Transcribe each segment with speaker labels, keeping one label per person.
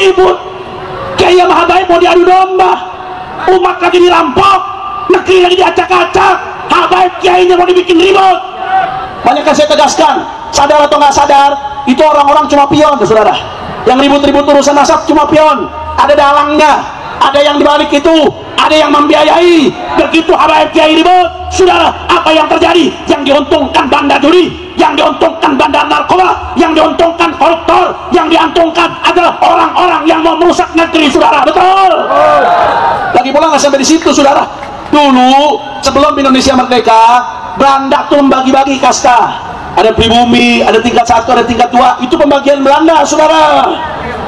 Speaker 1: ribut. Kiai maha baik mau diadu domba, umat lagi dirampok, negeri lagi diacak-acak, habaib kiainya mau dibikin ribut. Banyak yang saya tegaskan, sadar atau nggak sadar, itu orang-orang cuma pion, saudara. Yang ribut-ribut urusan nasab cuma pion, ada dalangnya, ada yang dibalik itu, ada yang membiayai. Begitu habaib kiai ribut, saudara, apa yang terjadi? Yang diuntungkan bandar judi, yang diuntungkan bandar narkoba, yang diuntungkan koruptor, yang diuntungkan adalah orang-orang yang mau merusak negeri, saudara. Betul. Lagi pula nggak sampai di situ, saudara. Dulu sebelum Indonesia merdeka, Belanda tuh membagi-bagi kasta. Ada pribumi, ada tingkat 1, ada tingkat 2. Itu pembagian Belanda, saudara.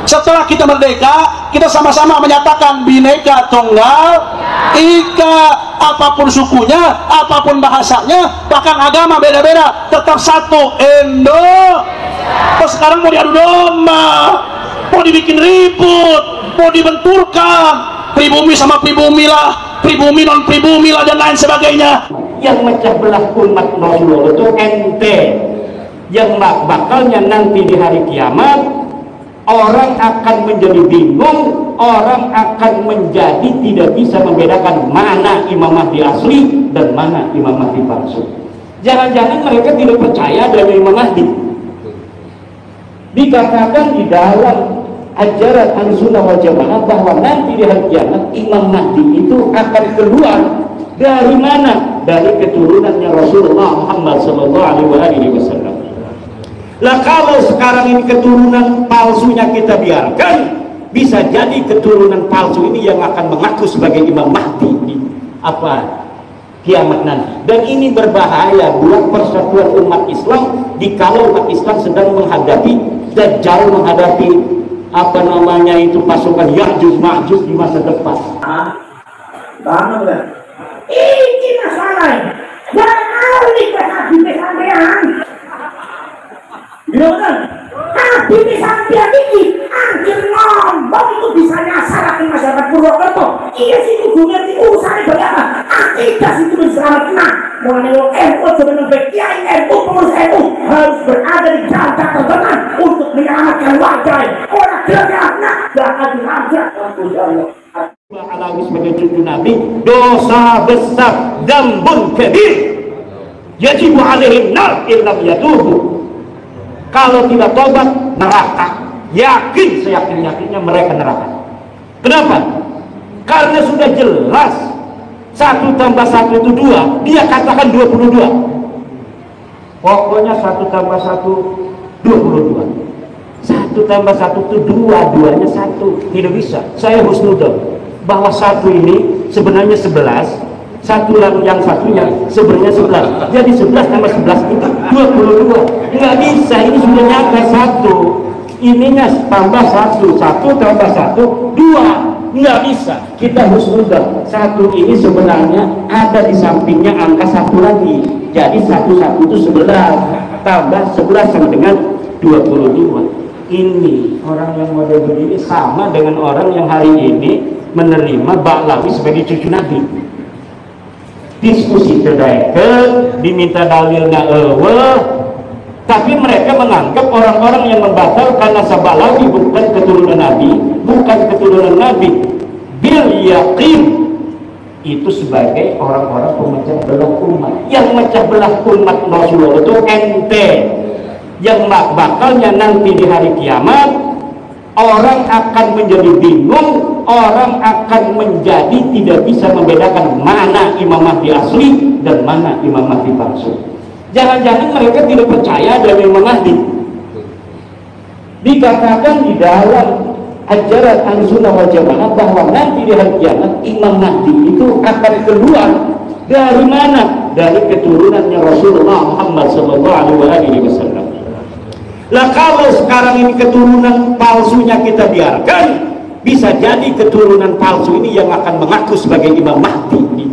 Speaker 1: Setelah kita merdeka, kita sama-sama menyatakan Bhinneka Tunggal Ika. Apapun sukunya, apapun bahasanya, bahkan agama beda-beda, tetap satu, Indo. Kok sekarang mau diadu domba, mau dibikin ribut, mau dibenturkan, pribumi sama pribumi lah, pribumi non pribumi lah, dan lain sebagainya.
Speaker 2: Yang mecah belah umat Rasulullah itu ente. Yang bakalnya nanti di hari kiamat, orang akan menjadi bingung, orang akan menjadi tidak bisa membedakan mana Imam Mahdi asli dan mana Imam Mahdi palsu. Jangan-jangan mereka tidak percaya dengan Imam Mahdi. Dikatakan di dalam ajaran Ahlussunnah wal Jamaah bahwa nanti di hari kiamat Imam Mahdi itu akan keluar dari mana? Dari keturunannya Rasulullah Muhammad SAW. Lah kalau sekarang ini keturunan palsunya kita biarkan, bisa jadi keturunan palsu ini yang akan mengaku sebagai Imam Mahdi di kiamat nanti. Dan ini berbahaya buat persatuan umat Islam dikalau umat Islam sedang menghadapi Dajjal, menghadapi pasukan Ya'juj Ma'juj di masa depan.
Speaker 3: Ini masalahnya. Jangan alik ke hati sampean. Iya kan? Hati sampean ini angin ngomong itu bisa nyasar ke masyarakat Purwokerto. Iya sih hubungan itu urusannya berapa? Akidah itu bisa kena. Mulai NU sebenarnya kiai NU, pengurus NU harus berada di garda terdepan untuk menyelamatkan warga. Orang derajatnya jangan dilanggar.
Speaker 2: Alawi sebagai cucu Nabi dosa besar, dambun kabir, yajibu alaihim nar illam yatubu. Kalau tidak tobat neraka, yakin seyakin-yakinnya mereka neraka. Kenapa? Karena sudah jelas 1 tambah 1 itu 2, dia katakan 22. Pokoknya 1 tambah 1 22. 1 tambah 1 itu 2, 2-nya 1. Tidak bisa. Saya husnudzon bahwa 1 ini sebenarnya 11, 1 yang satunya sebenarnya 11. Jadi 11 tambah 11 itu 22. Nggak bisa, ini sudah nyata 1. Ininya tambah 1, 1 tambah 1 2. Nggak bisa. Kita husnudzon 1 ini sebenarnya ada di sampingnya angka 1 lagi. Jadi 1 itu 11 tambah 11 sama dengan 22. Ini orang yang model begini sama dengan orang yang hari ini menerima Ba'lawi sebagai cucu Nabi. Diskusi kedaikan, diminta dalilnya tapi mereka menganggap orang-orang yang membatalkan nasab Ba'lawi bukan keturunan Nabi, bukan keturunan Nabi, bil yakin itu sebagai orang-orang pemecah belah umat. Yang mecah belah umat Rasulullah itu ente. Yang bakalnya nanti di hari kiamat, orang akan menjadi bingung, orang akan menjadi tidak bisa membedakan mana Imam Mahdi asli dan mana Imam Mahdi palsu. Jangan-jangan mereka tidak percaya dengan Imam Mahdi. Dikatakan di dalam ajaran Ahlussunnah wal Jamaah bahwa nanti di hari kiamat Imam Mahdi itu akan keluar dari mana? Dari keturunannya Rasulullah Muhammad SAW. Lah kalau sekarang ini keturunan palsunya kita biarkan, bisa jadi keturunan palsu ini yang akan mengaku sebagai Imam Mahdi di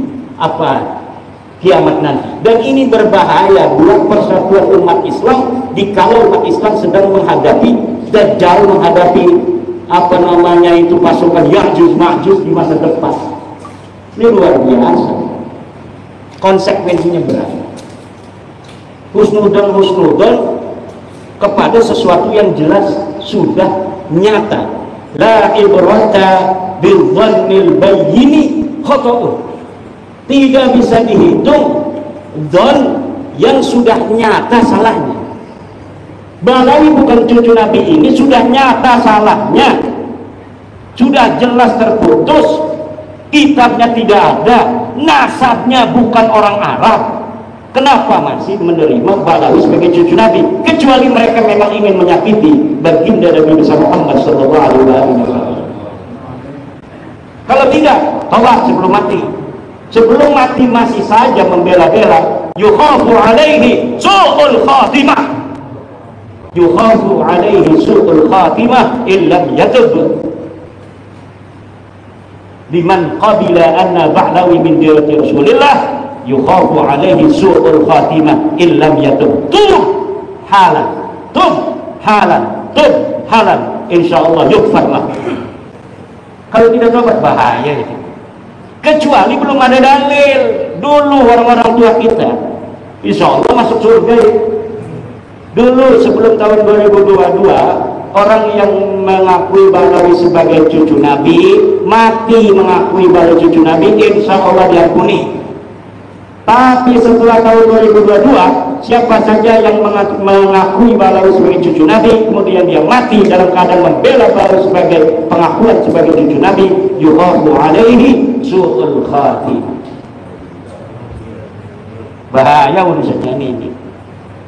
Speaker 2: kiamat nanti. Dan ini berbahaya buat persatuan umat Islam dikalau umat Islam sedang menghadapi Dajjal, menghadapi pasukan Ya'juj Ma'juj di masa depan. Ini luar biasa. Konsekuensinya berat. Husnudzon kepada sesuatu yang jelas sudah nyata La ibrata bidzannil bayyini khata'un. Tidak bisa dihitung dzon yang sudah nyata salahnya. Balawi bukan cucu Nabi ini sudah nyata salahnya, sudah jelas terputus, kitabnya tidak ada, nasabnya bukan orang Arab. Kenapa masih menerima Balawi sebagai cucu Nabi? Kecuali mereka memang ingin menyakiti baginda Nabi besar Muhammad sallallahu alaihi wasallam. Kalau tidak, tolak sebelum mati. Sebelum mati masih saja membela-bela. Yukhafu alaihi su'ul khatimah. Yukhafu alaihi su'ul khatimah illam yatub. Liman qabila anna Ba'lawi min dirati Rasulillah yukhafu alaihi su'ul khatimah illam yatub. Tub halan, tub halan, tub halan, insyaallah yukfarlah. Kalau tidak tobat bahaya itu. Kecuali belum ada dalil. Dulu orang-orang tua kita insya Allah masuk surga ya. Dulu sebelum tahun 2022 orang yang mengakui Balawi sebagai cucu Nabi mati mengakui Balawi cucu Nabi, insya Allah diampuni. Tapi setelah tahun 2022 siapa saja yang mengakui Balawi sebagai cucu Nabi kemudian dia mati dalam keadaan membela Balawi sebagai pengakuan sebagai cucu Nabi, yukhafu alaihi su'ul khatimah. Bahaya urusannya ini.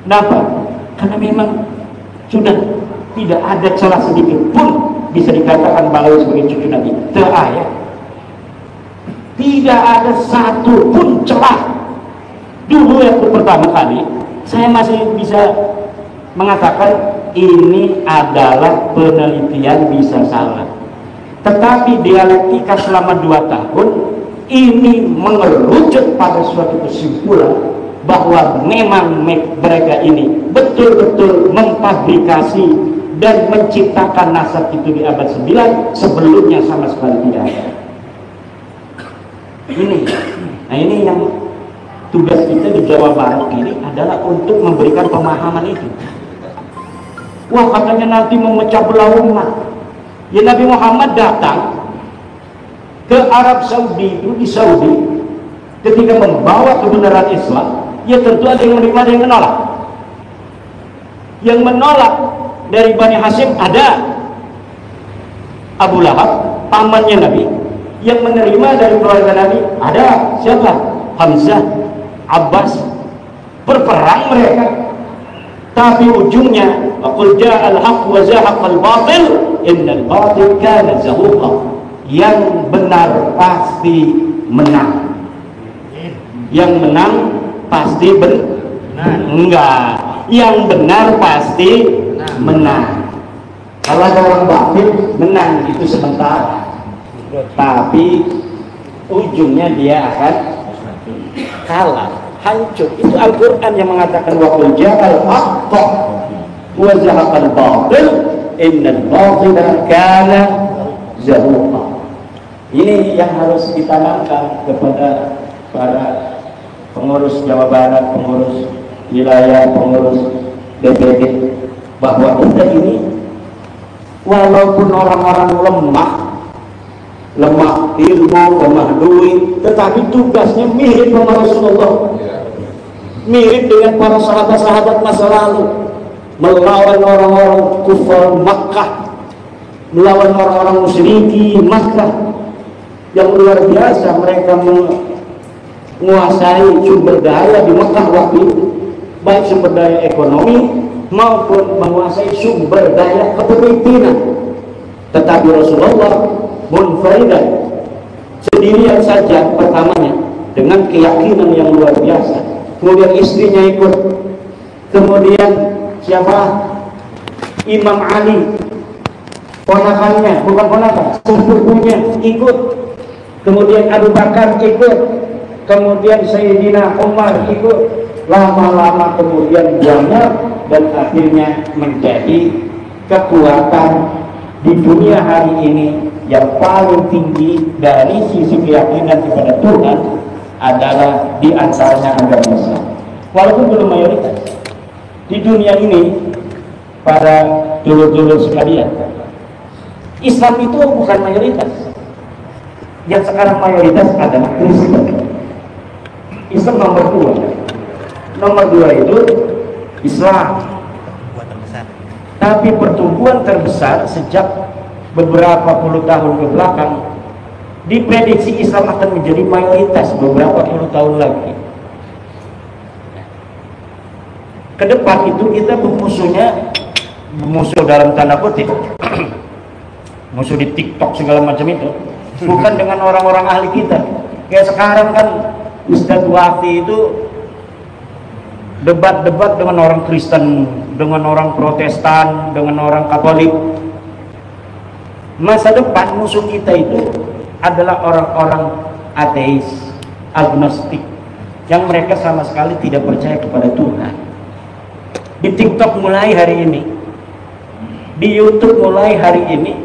Speaker 2: Kenapa? Karena memang sudah tidak ada celah sedikit pun bisa dikatakan Balawi sebagai cucu Nabi. Terayat. Tidak ada satu pun celah. Dulu yang pertama kali saya masih bisa mengatakan ini adalah penelitian bisa salah. Tetapi dialektika selama 2 tahun ini mengerucut pada suatu kesimpulan bahwa memang mereka ini betul-betul memfabrikasi dan menciptakan nasab itu di abad 9 sebelumnya sama sekali tidak ada. Nah ini yang tugas kita di Jawa Barat ini adalah untuk memberikan pemahaman itu. Wah katanya nanti memecah belah umat. Ya Nabi Muhammad datang ke Arab Saudi, di Saudi ketika membawa kebenaran Islam, ya tentu ada yang menerima, ada yang menolak. Yang menolak dari Bani Hashim ada Abu Lahab, pamannya Nabi. Yang menerima dari keluarga Nabi ada siapa? Hamzah, Abbas. Berperang mereka, tapi ujungnya qul ja'al haqq wa zahaqal batil innal batil kana zahuqa. Yang benar pasti menang. Yang menang pasti benar. Enggak. Yang benar pasti menang. Kalau ada orang batil menang itu sementara, tapi ujungnya dia akan kalah, hancur. Itu Al-Quran yang mengatakan wa qul ja'al haqq wa zahaqal batil innal batila kana zahuqa. Ini yang harus ditanamkan kepada para pengurus Jawa Barat, pengurus wilayah, pengurus BPD, bahwa kita ini walaupun orang-orang lemah ilmu, lemah duit, tetapi tugasnya mirip sama Rasulullah, mirip dengan para sahabat-sahabat masa lalu, melawan orang-orang kufar Makkah, melawan orang-orang musyriki Makkah yang luar biasa. Mereka menguasai sumber daya di Makkah waktu itu, baik sumber daya ekonomi maupun menguasai sumber daya kepemimpinan. Tetapi Rasulullah munfaridan, sendirian saja pertamanya dengan keyakinan yang luar biasa. Kemudian istrinya ikut, kemudian siapa? Imam Ali, ponakannya, bukan ponakan, sepupunya ikut, kemudian Abu Bakar ikut, kemudian Sayyidina Umar ikut, lama-lama kemudian banyak, dan akhirnya menjadi kekuatan di dunia hari ini yang paling tinggi dari sisi keyakinan kepada Tuhan adalah di antaranya agama Islam. Walaupun belum mayoritas di dunia ini, para dulur-dulur sekalian, Islam itu bukan mayoritas. Yang sekarang mayoritas adalah Kristen. Islam nomor 2. Nomor 2 itu Islam. Tapi pertumbuhan terbesar sejak beberapa puluh tahun ke belakang, diprediksi Islam akan menjadi mayoritas beberapa puluh tahun lagi. Ke depan itu kita musuh dalam tanda kutip, musuh di TikTok segala macam itu, bukan dengan orang-orang ahli kita. Kayak sekarang kan Ustadz Wafi itu debat-debat dengan orang Kristen, dengan orang Protestan, dengan orang Katolik. Masa depan musuh kita itu adalah orang-orang ateis, agnostik, yang mereka sama sekali tidak percaya kepada Tuhan. Di TikTok mulai hari ini, di YouTube mulai hari ini,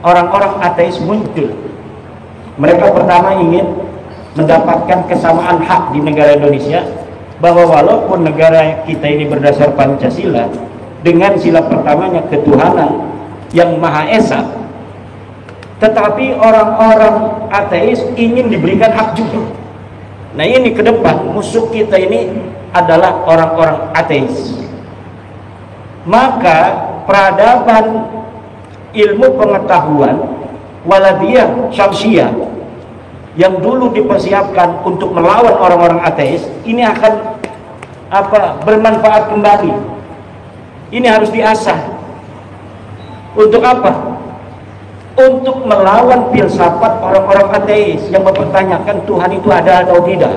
Speaker 2: orang-orang ateis muncul. Mereka pertama ingin mendapatkan kesamaan hak di negara Indonesia, bahwa walaupun negara kita ini berdasar Pancasila dengan sila pertamanya ketuhanan yang Maha Esa, tetapi orang-orang ateis ingin diberikan hak juga. Nah, ini ke depan musuh kita ini adalah orang-orang ateis. Maka peradaban ilmu pengetahuan waladiyah syamsiyah yang dulu dipersiapkan untuk melawan orang-orang ateis, ini akan bermanfaat kembali. Ini harus diasah. Untuk apa? Untuk melawan filsafat orang-orang ateis yang mempertanyakan Tuhan itu ada atau tidak,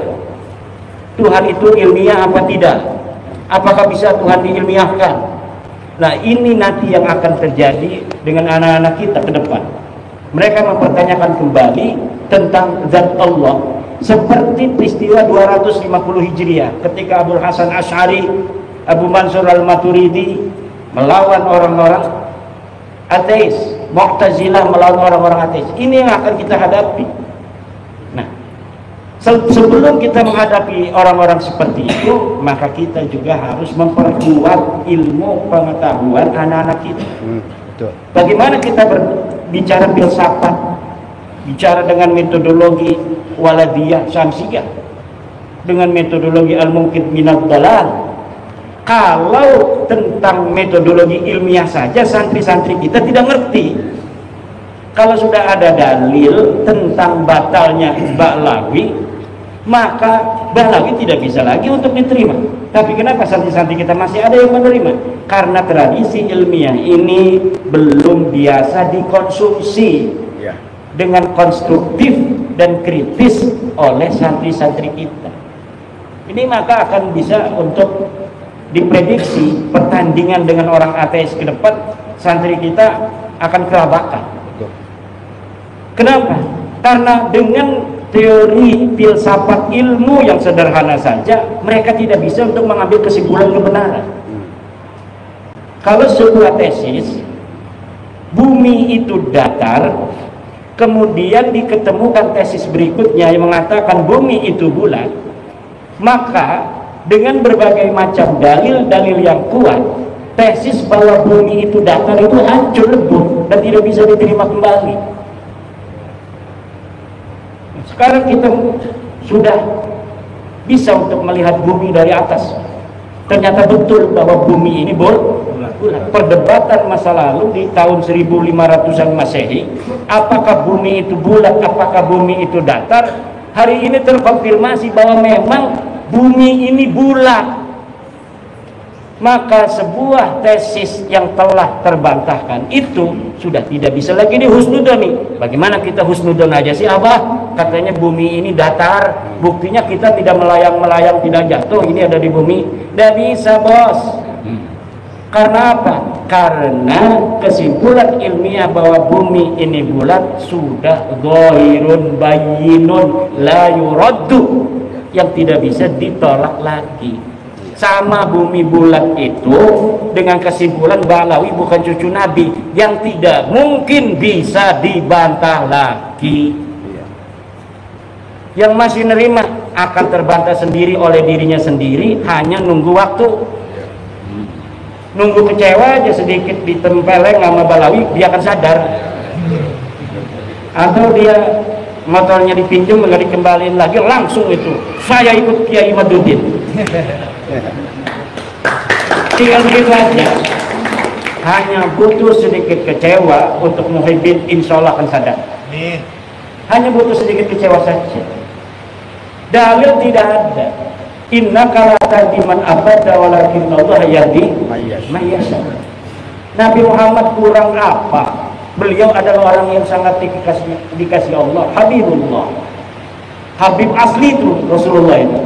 Speaker 2: Tuhan itu ilmiah apa tidak, apakah bisa Tuhan diilmiahkan. Nah, ini nanti yang akan terjadi dengan anak-anak kita ke depan. Mereka mempertanyakan kembali tentang zat Allah, seperti peristiwa 250 Hijriah ketika Abu Hasan Asy'ari, Abu Mansur Al-Maturidi melawan orang-orang ateis, Mu'tazilah melawan orang-orang ateis. Ini yang akan kita hadapi. Nah, sebelum kita menghadapi orang-orang seperti itu, maka kita juga harus memperkuat ilmu pengetahuan anak-anak kita. Bagaimana kita berbicara filsafat, bicara dengan metodologi waladiyah syamsiyah, dengan metodologi al-mungkit minad dalal. Kalau tentang metodologi ilmiah saja santri-santri kita tidak ngerti. Kalau sudah ada dalil tentang batalnya Ba'lawi, maka Ba'lawi tidak bisa lagi untuk diterima. Tapi kenapa santri-santri kita masih ada yang menerima? Karena tradisi ilmiah ini belum biasa dikonsumsi dengan konstruktif dan kritis oleh santri-santri kita. Ini maka akan bisa untuk diprediksi pertandingan dengan orang ateis ke depan, santri kita akan kelabakan. Kenapa? Karena dengan teori filsafat ilmu yang sederhana saja, mereka tidak bisa untuk mengambil kesimpulan kebenaran. Kalau sebuah tesis, bumi itu datar, kemudian diketemukan tesis berikutnya yang mengatakan bumi itu bulat, maka dengan berbagai macam dalil-dalil yang kuat, tesis bahwa bumi itu datar itu hancur lebur dan tidak bisa diterima kembali. Sekarang kita sudah bisa untuk melihat bumi dari atas. Ternyata betul bahwa bumi ini bulat. Perdebatan masa lalu di tahun 1500-an Masehi, apakah bumi itu bulat, apakah bumi itu datar, hari ini terkonfirmasi bahwa memang bumi ini bulat. Maka sebuah tesis yang telah terbantahkan itu sudah tidak bisa lagi dihusnudoni. Bagaimana kita husnudon aja sih Abah? Katanya bumi ini datar, buktinya kita tidak melayang-melayang, tidak jatuh, ini ada di bumi. Tidak bisa, bos. Karena apa? Karena kesimpulan ilmiah bahwa bumi ini bulat sudah zahirun bayyinun la yuraddu, yang tidak bisa ditolak lagi. Sama bumi bulat itu dengan kesimpulan Ba'lawi bukan cucu Nabi, yang tidak mungkin bisa dibantah lagi. Yang masih nerima akan terbantah sendiri oleh dirinya sendiri, hanya nunggu waktu. Nunggu kecewa aja sedikit ditempeleng sama Ba'lawi, dia akan sadar. atau dia motornya dipinjam nggak dikembaliin lagi, langsung itu saya ikut Kiai Imaduddin. Tinggal begitu aja. Hanya butuh sedikit kecewa untuk Muhyiddin, insya Allah akan sadar. Hanya butuh sedikit kecewa saja. Dalil tidak ada. Inna kala tahdi man abada walakin Allah yahdi mayyasha. Nabi Muhammad kurang apa? Beliau adalah orang yang sangat dikasih Allah, Habibullah. Habib asli itu Rasulullah itu.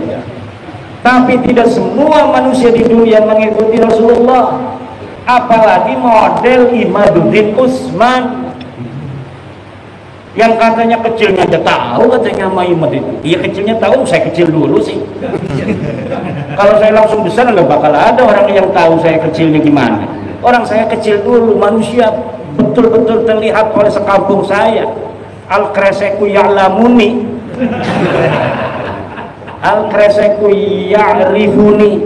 Speaker 2: Tapi tidak semua manusia di dunia mengikuti Rasulullah. Apalagi model Imaduddin Utsman yang katanya kecilnya aja tahu, katanya sama Imad itu. Iya kecilnya tahu, saya kecil dulu sih. Kalau saya langsung besar nggak bakal ada orang yang tahu saya kecilnya gimana. Orang saya kecil dulu, manusia betul-betul terlihat oleh sekampung saya. Al-kreseku ya'lamuni, al-kreseku ya'rifuni,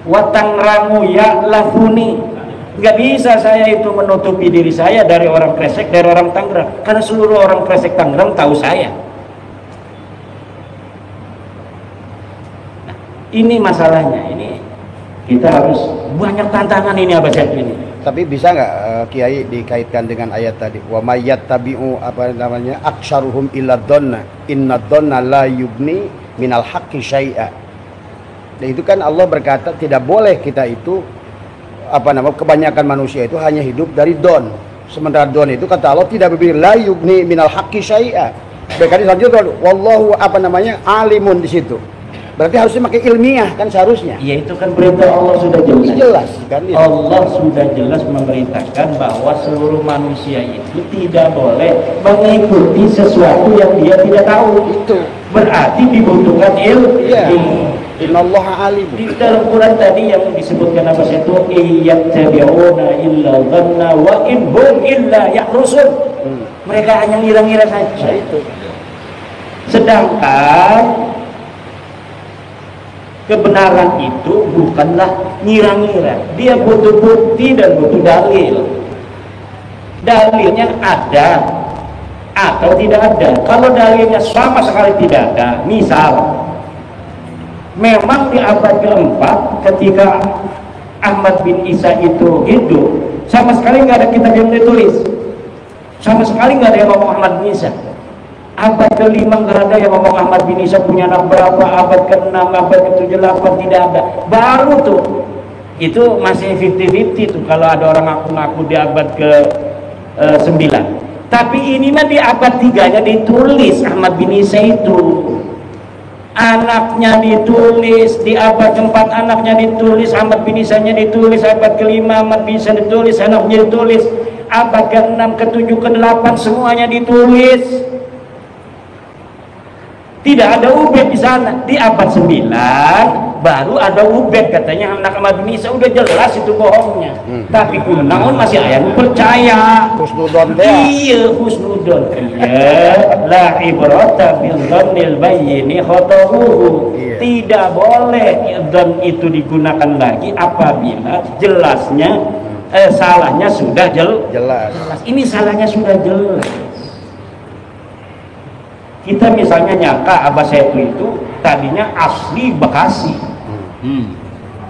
Speaker 2: watangrangu ya'lafuni. Nggak bisa saya itu menutupi diri saya dari orang Kresek, dari orang Tangerang, karena seluruh orang Kresek Tangerang tahu saya. Nah, ini masalahnya. Ini kita harus banyak tantangan ini Abah Setu ini.
Speaker 4: Tapi bisa nggak Kiai dikaitkan dengan ayat tadi, wa mayyat tabi'u apa namanya aktsaruhum illa dhanna inna dhanna la yubni minal haqqi syai'a. Dan itu kan Allah berkata tidak boleh kita itu kebanyakan manusia itu hanya hidup dari don. Sementara don itu kata Allah tidak berbicara la yubni minal haqqi syai'a. Berkali selanjutnya wallahu alimun di situ. Berarti harusnya pakai ilmiah kan seharusnya.
Speaker 2: Ya itu kan perintah Allah sudah jelas.
Speaker 4: Jelas kan? Ya.
Speaker 2: Allah sudah jelas memerintahkan bahwa seluruh manusia itu tidak boleh mengikuti sesuatu yang dia tidak tahu. Itu berarti dibutuhkan ilmu.
Speaker 4: Iya. Innallaha alim.
Speaker 2: Di dalam Quran tadi yang disebutkan apa itu iyattabi'una illa dhanna wa in hum illa yakhrusun. Mereka hanya ngira-ngira saja. Itu. Sedangkan kebenaran itu bukanlah ngira-ngira. Dia butuh bukti dan butuh dalil. Dalilnya ada atau tidak ada. Kalau dalilnya sama sekali tidak ada, misal memang di abad keempat ketika Ahmad bin Isa itu hidup, sama sekali nggak ada kitab yang ditulis, sama sekali nggak ada yang ngomong Ahmad bin Isa. Abad ke-5 nggak ada yang ngomong Ahmad bin Isa punya anak berapa, abad ke-6, abad ke-7, 8 tidak ada. Baru tuh itu masih 50-50 tuh kalau ada orang ngaku-ngaku di abad ke-9. Tapi ini mah di abad 3-nya ditulis Ahmad bin Isa itu. Anaknya ditulis di abad ke-4, anaknya ditulis, Ahmad bin Isa-nya ditulis, abad ke-5 Ahmad bin Isa ditulis, anaknya ditulis, abad ke-6, ke-7, ke-8 semuanya ditulis. Tidak ada Ubed di sana. Di abad 9 baru ada Ubed, katanya anak Ahmad bin Isa. Udah jelas itu bohongnya. Tapi kunaon masih ayat percaya.
Speaker 4: Husnudon teh.
Speaker 2: Iya, husnudon. Iya, la ibrata bil dzannil bayyin khataruhu. Tidak boleh dzan itu digunakan lagi apabila jelasnya salahnya sudah jelas. Ini salahnya sudah jelas. Kita misalnya nyangka Abah Setu itu tadinya asli Bekasi.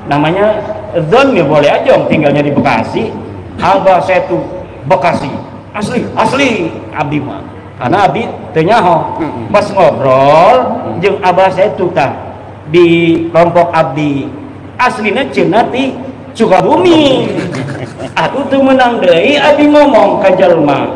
Speaker 2: Namanya Zon ya boleh aja tinggalnya di Bekasi. Abah Setu Bekasi asli abdi mah. Karena abdi teu nyaho. Pas ngobrol jeung Abah Setu tah di kelompok abdi aslina cenah ti Sukabumi. Aku tuh menang deui abdi ngomong ka jelema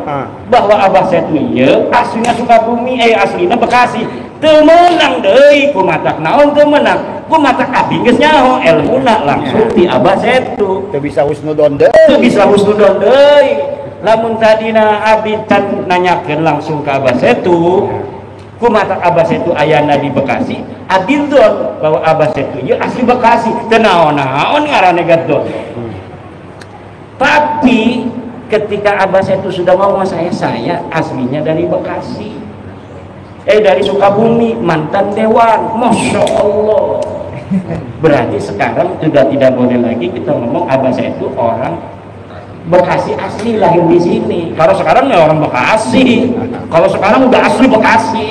Speaker 2: bahwa Abah Setu ieu aslinya Sukabumi, aslina Bekasi. Teu menang deui kumatak naon teu menang. Kumatak abdi geus nyaho elmuna langsung ti Abah Setu.
Speaker 4: Teu bisa husnudon deui.
Speaker 2: Teu bisa husnudon deui. Lamun tadina abdi can nanyakeun langsung ka Abah Setu, kumatak Abah Setu ayana di Bekasi, abdi dzon bahwa Abah Setu ieu asli Bekasi. Teu naon-naon ngaranna gadon. Tapi ketika Abah Setu sudah ngomong saya aslinya dari Bekasi, dari Sukabumi, mantan dewan, masya Allah. Berarti sekarang sudah tidak boleh lagi kita ngomong Abah Setu orang Bekasi asli, lahir di sini. Kalau sekarang ya orang Bekasi. Kalau sekarang udah asli Bekasi.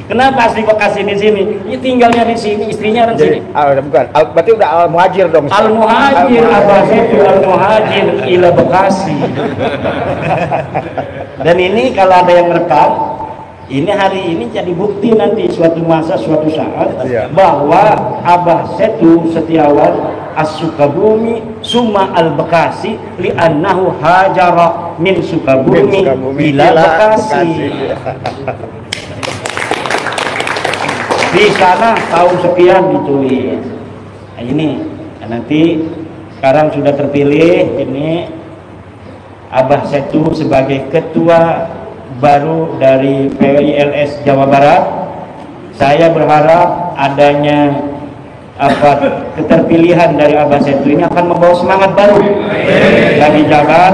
Speaker 2: Kenapa asli Bekasi di sini? Ya tinggalnya di sini, istrinya orang sini.
Speaker 4: Bukan. Berarti udah al-muhajir dong.
Speaker 2: Al-muhajir, Abah itu al-muhajir ila Bekasi. Dan ini kalau ada yang rekam, ini hari ini jadi bukti nanti suatu masa, suatu saat bahwa Abah Setu Setiawan As-Sukabumi summa al-Bekasi li'annahu hajara min Sukabumi ila Bekasi. Di sana tahun sekian ditulis. Nah, ini nanti sekarang sudah terpilih ini Abah Setu sebagai ketua baru dari PWILS Jawa Barat. Saya berharap adanya keterpilihan dari Abah Setu ini akan membawa semangat baru bagi Jabar,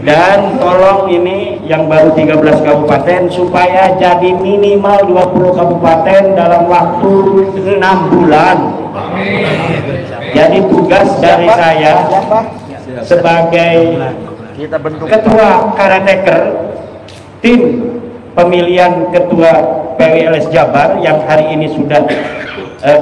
Speaker 2: dan tolong ini yang baru 13 kabupaten supaya jadi minimal 20 kabupaten dalam waktu 6 bulan. Jadi tugas dari saya sebagai ketua karateker tim pemilihan ketua PWLS Jabar yang hari ini sudah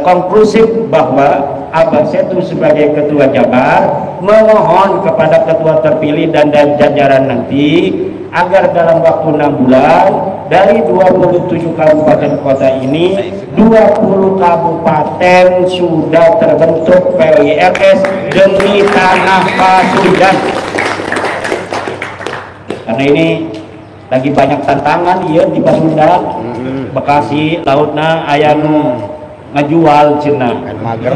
Speaker 2: konklusif bahwa Abah Setu sebagai ketua Jabar memohon kepada ketua terpilih dan jajaran nanti agar dalam waktu 6 bulan dari 27 kabupaten kota ini 20 kabupaten sudah terbentuk PWLS demi tanah Pasundan. Karena ini lagi banyak tantangan ya di Pasundan, Bekasi, lautna ayanu ngajual cina mager,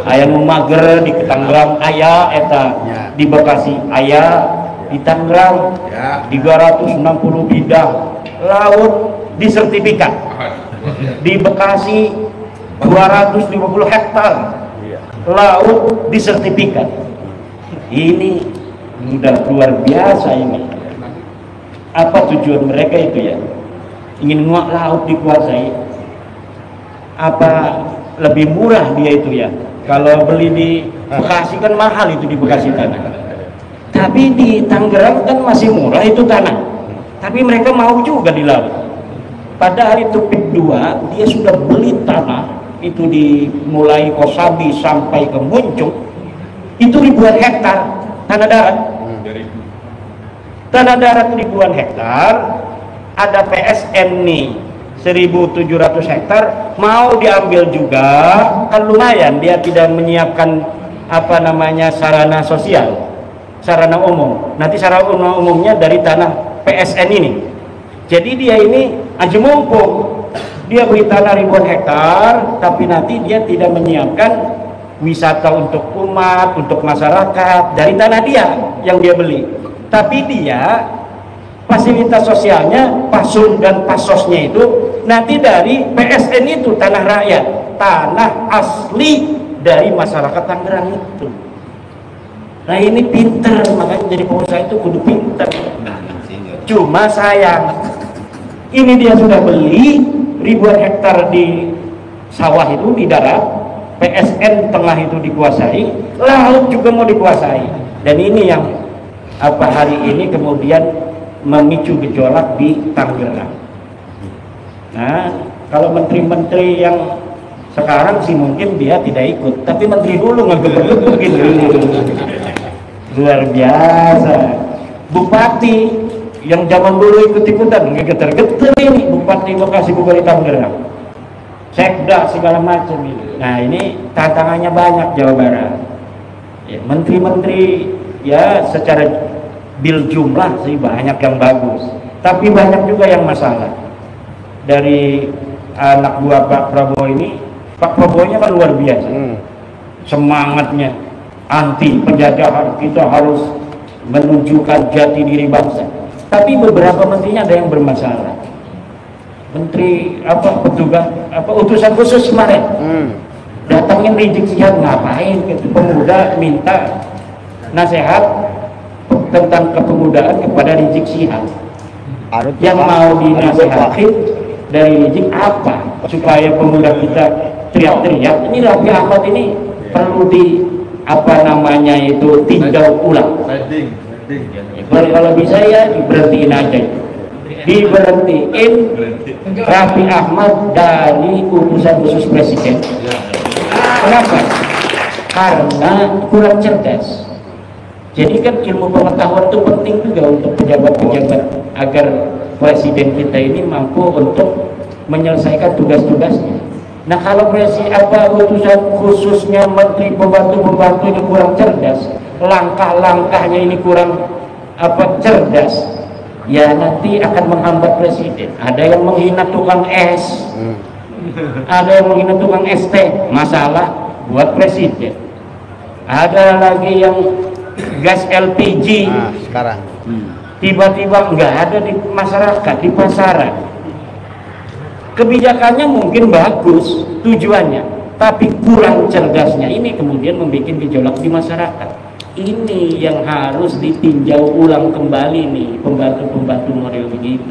Speaker 2: ayanu mager di Tangerang aya eta di Bekasi aya di Tangerang 360 bidang laut di sertifikat, di Bekasi 250 hektar laut di sertifikat. Ini udah luar biasa ini. Apa tujuan mereka itu ya? Ingin nguak laut dikuasai. Apa lebih murah dia itu ya? Kalau beli di Bekasi kan mahal itu di Bekasi tanah. Tapi di Tangerang kan masih murah itu tanah. Tapi mereka mau juga di laut. Pada hari Tupik 2 dia sudah beli tanah itu di mulai Kosambi sampai ke Muncung itu ribuan hektar tanah darat. Tanah darat ribuan hektar, ada PSN nih 1.700 hektar mau diambil juga, kan lumayan dia tidak menyiapkan apa namanya sarana sosial, sarana umum. Nanti sarana umumnya dari tanah PSN ini. Jadi dia ini aja mumpung dia beli tanah ribuan hektar, tapi nanti dia tidak menyiapkan wisata untuk umat, untuk masyarakat dari tanah dia yang dia beli. Tapi dia fasilitas sosialnya, pasun dan pasosnya itu nanti dari PSN itu tanah rakyat, tanah asli dari masyarakat Tangerang itu. Nah ini pinter, makanya jadi pengusaha itu kudu pinter. Cuma sayang, ini dia sudah beli ribuan hektar di sawah itu di darat, PSN tengah itu dikuasai, laut juga mau dikuasai, dan ini yang apa hari ini kemudian memicu gejolak di Tangerang. Nah, kalau menteri-menteri yang sekarang sih mungkin dia tidak ikut, tapi menteri dulu ngegebek-gebekin dulu. Luar biasa. Bupati yang zaman dulu ikut-ikutan ngegeter-geter ini, Bupati Bekasi, Bupati Tangerang, sekda segala macam ini. Nah, ini tantangannya banyak Jawa Barat. Ya, menteri-menteri ya secara bil jumlah sih banyak yang bagus, tapi banyak juga yang masalah. Dari anak buah Pak Prabowo ini, Pak Prabowo-nya kan luar biasa, semangatnya anti penjajahan, kita harus menunjukkan jati diri bangsa. Tapi beberapa menterinya ada yang bermasalah. Menteri apa petugas apa utusan khusus kemarin datangin Rizik Sihab, ngapain ke pemuda minta nasihat tentang kepemudaan kepada Rizik Sihab. Yang mau dinasihatin dari Rizik apa? Supaya pemuda kita teriak-teriak. Ini Raffi Ahmad ini perlu di apa namanya itu tinjau ulang. Kalau bisa ya diberhentiin aja, diberhentiin Raffi Ahmad dari utusan khusus presiden. Kenapa? Karena kurang cerdas. Jadi kan ilmu pengetahuan itu penting juga untuk pejabat-pejabat agar presiden kita ini mampu untuk menyelesaikan tugas-tugasnya. Nah kalau utusan khususnya menteri pembantu-pembantu ini kurang cerdas, langkah-langkahnya ini kurang cerdas, ya nanti akan menghambat presiden. Ada yang menghina tukang es, ada yang menghina tukang ST, masalah buat presiden. Ada lagi yang gas LPG,
Speaker 4: sekarang
Speaker 2: tiba-tiba nggak ada di masyarakat, di pasaran. Kebijakannya mungkin bagus tujuannya, tapi kurang cerdasnya ini kemudian membuat gejolak di masyarakat. Ini yang harus ditinjau ulang kembali nih pembantu-pembantu model begini.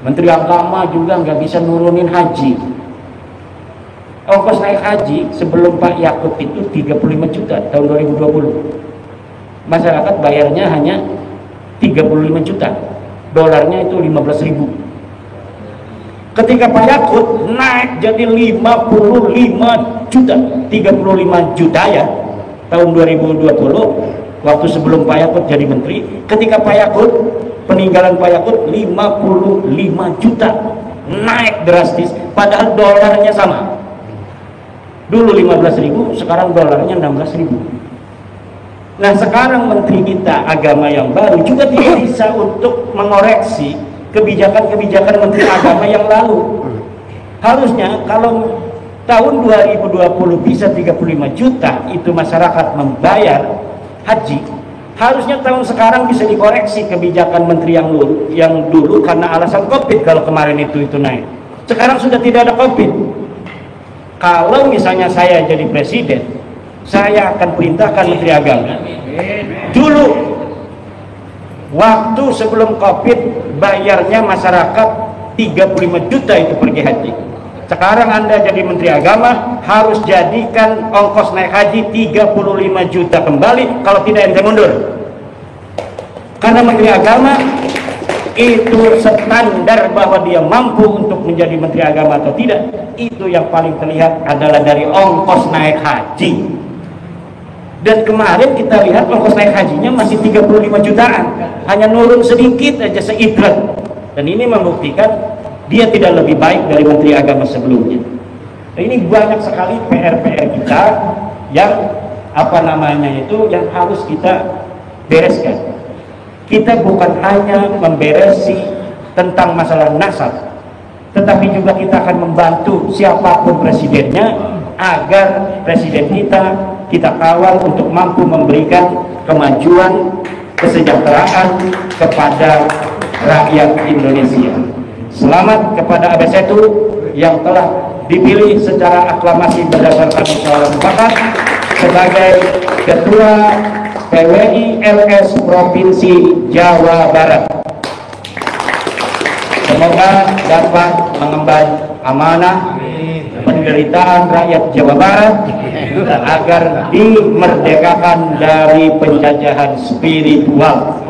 Speaker 2: Menteri Agama juga nggak bisa nurunin haji. Ongkos naik haji sebelum Pak Yakut itu 35 juta tahun 2020. Masyarakat bayarnya hanya 35 juta, dolarnya itu 15.000. Ketika Pak Yakut naik jadi 55 juta, 35 juta ya tahun 2020, waktu sebelum Pak Yakut jadi menteri. Ketika Pak Yakut, peninggalan Pak Yakut 55 juta, naik drastis, padahal dolarnya sama. Dulu 15.000, sekarang dolarnya 16.000. Nah sekarang menteri kita agama yang baru juga tidak bisa untuk mengoreksi kebijakan-kebijakan menteri agama yang lalu. Harusnya kalau tahun 2020 bisa 35 juta itu masyarakat membayar haji, harusnya tahun sekarang bisa dikoreksi kebijakan menteri yang dulu karena alasan COVID. Kalau kemarin itu naik, sekarang sudah tidak ada COVID. Kalau misalnya saya jadi presiden, saya akan perintahkan menteri agama dulu waktu sebelum COVID bayarnya masyarakat 35 juta itu pergi haji. Sekarang Anda jadi menteri agama harus jadikan ongkos naik haji 35 juta kembali, kalau tidak ente mundur. Karena menteri agama itu standar bahwa dia mampu untuk menjadi menteri agama atau tidak, itu yang paling terlihat adalah dari ongkos naik haji. Dan kemarin kita lihat ongkos naik hajinya masih 35 jutaan, hanya nurun sedikit aja seidrat. Dan ini membuktikan dia tidak lebih baik dari menteri agama sebelumnya. Nah, ini banyak sekali PR-PR kita yang yang harus kita bereskan. Kita bukan hanya memberesi tentang masalah nasab, tetapi juga kita akan membantu siapapun presidennya agar presiden kita kawal untuk mampu memberikan kemajuan, kesejahteraan kepada rakyat Indonesia. Selamat kepada Abah Setu yang telah dipilih secara aklamasi berdasarkan musyawarah mufakat sebagai Ketua PWI LS Provinsi Jawa Barat. Semoga dapat mengemban amanah penderitaan rakyat Jawa Barat agar dimerdekakan dari penjajahan spiritual.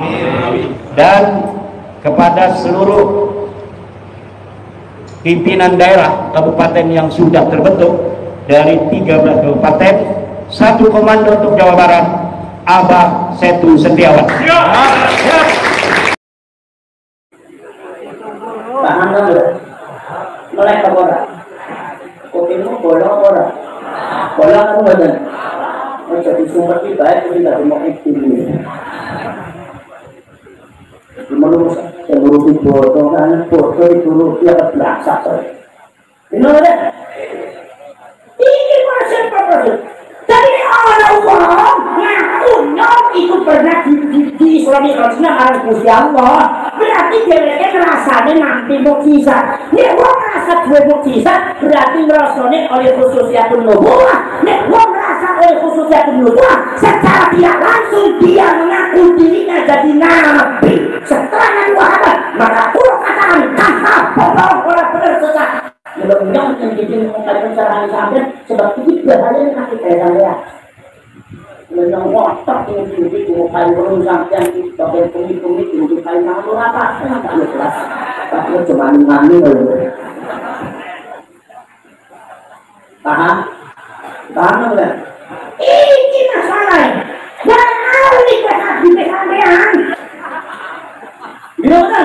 Speaker 2: Dan kepada seluruh pimpinan daerah kabupaten yang sudah terbentuk dari 13 kabupaten, 1 komando untuk Jawa Barat, Abah Setu Setiawan.
Speaker 3: Tahan dulu, melek ke orang, kupingmu bolong orang, bolong aku badan, jadi sumber kita itu tidak mau ikut ini. Menurut saya menurut bodoh kan, bodoh itu dia terbiasa. Ini ada, ini masih apa? Jadi orang ngaku nyok itu pernah di Islami Rasulullah harus Gusti Allah. Berarti dia ngerasanya nanti mukjizat. Nek wong ngerasa dua mukjizat berarti ngerasanya oleh khususiyatun nubuwah. Nek wong ngerasa oleh khususiyatun nubuwah secara tidak langsung dia mengaku dirinya jadi nabi. Setelah Nabi Muhammad maka Allah katakan kata bohong orang benar sesat. Mudah-mudahan yang bikin mengatakan cara sampai sebab itu bahaya nanti saya lihat. Yang ngotot yang tinggi itu kain belum sampai yang bagian kumit-kumit itu kain malu apa? Tak jelas. Tapi cuma ngani loh. Paham? Paham enggak? Ini masalah. Jangan dikasih di sampean. Gimana?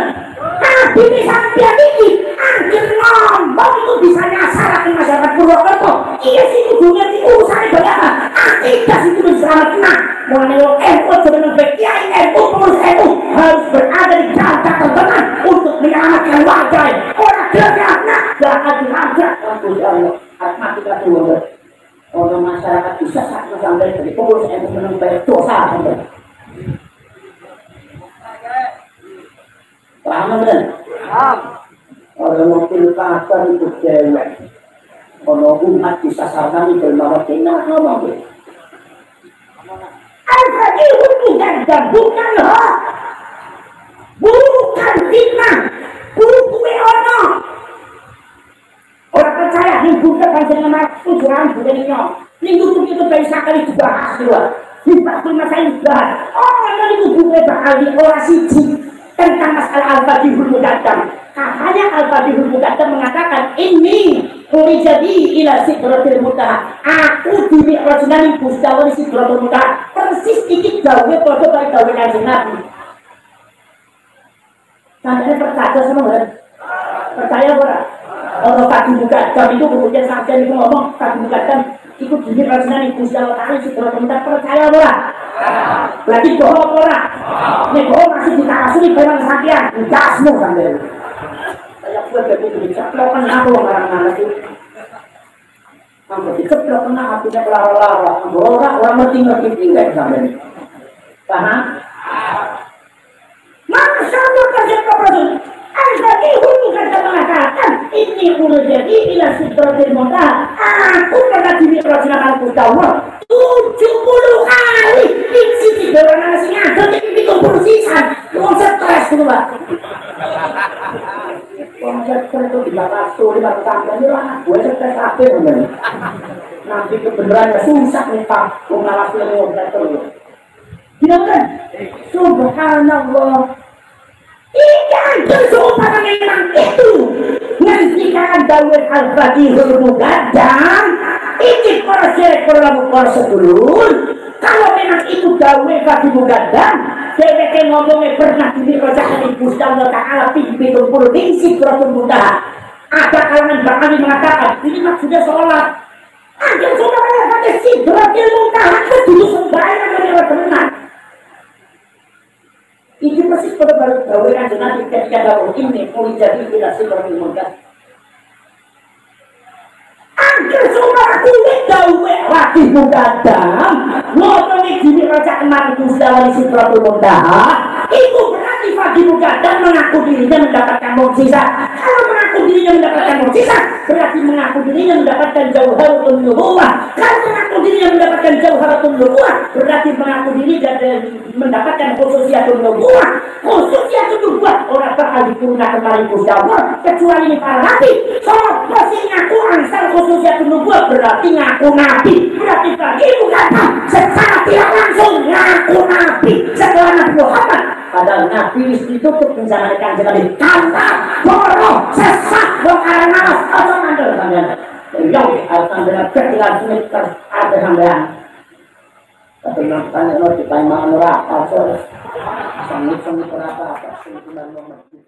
Speaker 3: Tapi di sampean ini angin ngomong itu bisa nyasar ke masyarakat Purwokerto. Iya sih kudunya diusahain banyak. Akidah itu diselamatkan. Mulai NU sebenarnya kiai NU pengurus NU harus berada di jalan tertenang untuk menyelamatkan warga. Orang gelapnya jangan dilabrak. Asma kita keluar. Orang masyarakat bisa satu sampai dari pengurus NU menembak dosa sampai. Paham kan? Orang mobil kasar itu cewek. Kalau umat disasarkan itu bahwa kena ngomong. Al-Fatih bukan bukan loh. Bukan fitnah. Bukan ono. Orang percaya yang bukan panjenengan tujuan bukan ini. Minggu itu bisa kali dibahas dua. Dibahas masalah dibahas. Oh, itu bukan bakal di orang siji tentang masalah Al-Fatihul Muqaddam. Katanya Al-Fatihul Muqaddam mengatakan ini jadi ila sidratil muntaha. Aku dimi'rajna Gustawa di sidratil muntaha. Persis iki gawe padha karo gawe Kanjeng Nabi. Sampeyan percaya sama ora? Percaya ora? Orang Fatihul Muqaddam itu kemudian sampeyan itu ngomong Fatihul Muqaddam itu dimi'rajna Gustawa di sidratil muntaha. Percaya ora? Berarti bohong ora? Nek bohong masih ditakasuri barang sampeyan, gasmu sampeyan. Saya buat begitu diceplokan aku orang-orang itu. Sampai diceplokan hatinya kelara-lara. Orang ngerti-ngerti tinggal sampeyan. Paham? Masa Allah kerja kepada Al-Fatihul Muqaddam mengatakan ini udah jadi ila sidratil muntaha. Aku pernah dimi'rajna Gustawa 70 kali isi di dalam nasi ngadot ini kumpul sisan mau stres dulu Pak mau stres itu di belakang di belakang tangga ini lah gue stres apa bener nanti kebenarannya susah nih Pak mau ngalasin ngobrol terus tidak kan? Subhanallah ikan kesumpah memang itu ngendikan dawet Al-Fatihul Muqaddam ini para sedulur kalau memang itu gawe Fatihul Muqaddam dheweke ngomongnya pernah dimi'rajkan Gusti Allah Ta'ala pimpin puluh ningsi Sidratul Muntaha. Ada kalangan bahkan mengatakan ini maksudnya sholat ada sholat pakai Sidratul Muntaha itu sembahyang menurut benar. Itu persis pada baru gawe Kanjeng Nabi ketika gawe ini jadi tidak Sidratul Muntaha. Angger sumpah kuwi gawe Fatihul Muqaddam ngono iki dimi'rajkan Gusti Allah Sidratul Muntaha itu berarti Fatihul Muqaddam mengaku dirinya mendapatkan mukjizat. Kalau mengaku dirinya mendapatkan mukjizat berarti mengaku dirinya mendapatkan jauharatul nubuwah. Kalau mengaku dirinya mendapatkan jauharatul nubuwah berarti mengaku dirinya mendapatkan khususiatul nubuwah. Khususiatul nubuwah orang bakal dipurna kemarin Gusti Allah kecuali para nabi. Sopo sing ngaku angsal khususiatul nubuwah berarti ngaku nabi. Berarti Fatihul Muqaddam secara tidak langsung ngaku nabi setelah Nabi Muhammad. Padahal Nabi ditutup menjalankan Kanjeng Nabi kata bodoh sesat bongkaran malas atau mandor sampean. Yang alhamdulillah ketika semester ada sampean. Tapi tanya lo kita mau neraka terus. Sanggup berapa apa sih